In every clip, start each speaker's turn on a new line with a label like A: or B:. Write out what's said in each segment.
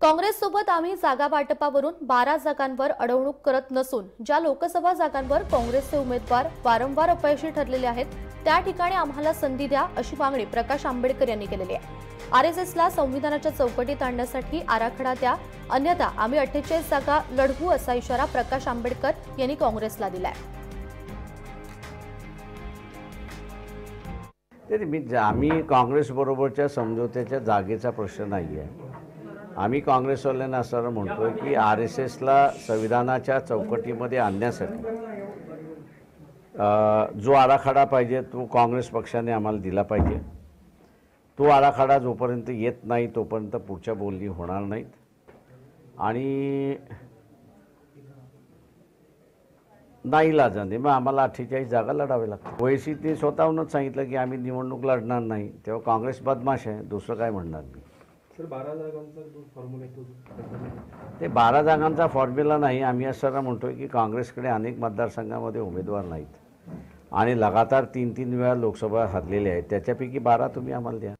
A: काँग्रेस सोबत आम्ही जागा वाटपावरून 12 जागांवर अडवणूक करत नसून ज्या लोकसभा जागांवर काँग्रेसचे उमेदवार वारंवार अपयशी ठरलेले आहेत त्या ठिकाणी आम्हाला संधी द्या अशी मागणी प्रकाश आंबेडकर यांनी केलेली आहे। आरएसएसला संविधानाच्या चौकटीत आणण्यासाठी आराखडा द्या, अन्यथा आम्ही 48 जागा लढवू असा इशारा प्रकाश आंबेडकर यांनी काँग्रेसला दिलाय।
B: आम्ही काँग्रेस बरोबरच्या समझोत्याच्या जागेचा प्रश्न नाही आहे। आम्ही काँग्रेसवाल्यांना असं म्हणतोय की आरएसएसला संविधानाच्या चौकटीमध्ये आणण्यासाठी जो आराखडा पाहिजे तो काँग्रेस पक्षाने आम्हाला दिला पाहिजे। तो आराखडा जोपर्यंत येत नाही तोपर्यंत पुढच्या बोलणी होणार नाहीत आणि नाईलाजाने मग आम्हाला 48 जागा लढावे लागतात। ओएसीने स्वतःहूनच सांगितलं की आम्ही निवडणूक लढणार नाही, तेव्हा काँग्रेस बदमाश आहे, दुसरं काय म्हणणार मी।
C: सर 12 जागांचा जो फॉर्म्युला आहे
B: ते 12 जागांचा फॉर्म्युला नाही। आम्ही असं म्हणतोय की काँग्रेसकडे अनेक मतदारसंघामध्ये उमेदवार नाहीत आणि लगातार 3-3 वेळा लोकसभा हरलेले आहेत, त्याच्यापैकी 12 तुम्ही आम्हाला द्या।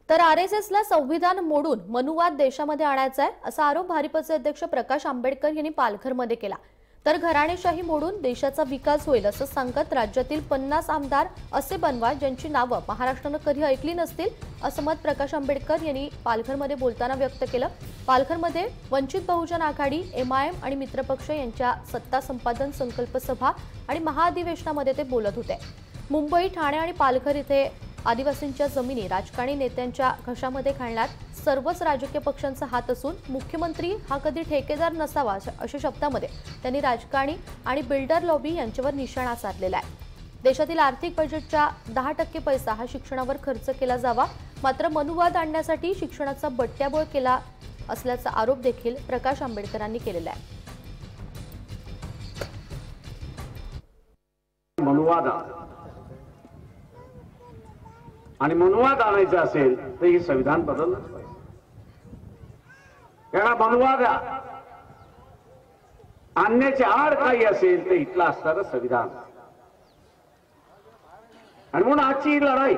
A: तर आरएसएसला संविधान मोडून मनुवाद देशामध्ये आणायचा आहे असा आरोप भाजपचे अध्यक्ष प्रकाश आंबेडकर यांनी पालघरमध्ये केला। तर घराणेशाही मोडून देशाचा विकास होईल असं सांगत राज्यातील 50 आमदार असे बनवा ज्यांची नावं महाराष्ट्रानं कधी ऐकली नसतील असं मत प्रकाश आंबेडकर यांनी पालघरमध्ये बोलताना व्यक्त केलं। पालघरमध्ये वंचित बहुजन आघाडी, एमआयएम आणि मित्रपक्ष यांच्या सत्ता संपादन संकल्प सभा आणि महाअधिवेशनामध्ये ते बोलत होते। मुंबई, ठाणे आणि पालघर इथे आदिवासींच्या जमिनी राजकारणी नेत्यांच्या घशामध्ये घालण्यात सर्वच राजकीय पक्षांचा हात असून मुख्यमंत्री हा कधी ठेकेदार नसावा अशा शब्दामध्ये त्यांनी राजकारणी आणि बिल्डर लॉबी यांच्यावर निशाणा साधलेला आहे। देशातील आर्थिक बजेटच्या 10% पैसा हा शिक्षणावर खर्च केला जावा, मात्र मनुवाद आणण्यासाठी शिक्षणाचा बट्ट्याबोळ केला असल्याचा आरोप देखील प्रकाश आंबेडकरांनी केलेला आहे।
D: आणि मनुवाद आणायचं असेल तर हे संविधान बदललंच पाहिजे। कारण मनुवाद आणण्याची आड काही असेल तर इथलं असणारं संविधान। आणि म्हणून आजची लढाई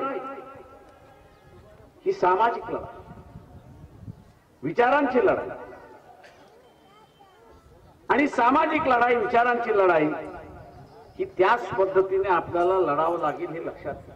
D: ही सामाजिक लढाई, विचारांची लढाई आणि सामाजिक लढाई, विचारांची लढाई ही त्याच पद्धतीने आपल्याला लढावं लागेल हे लक्षात घ्या।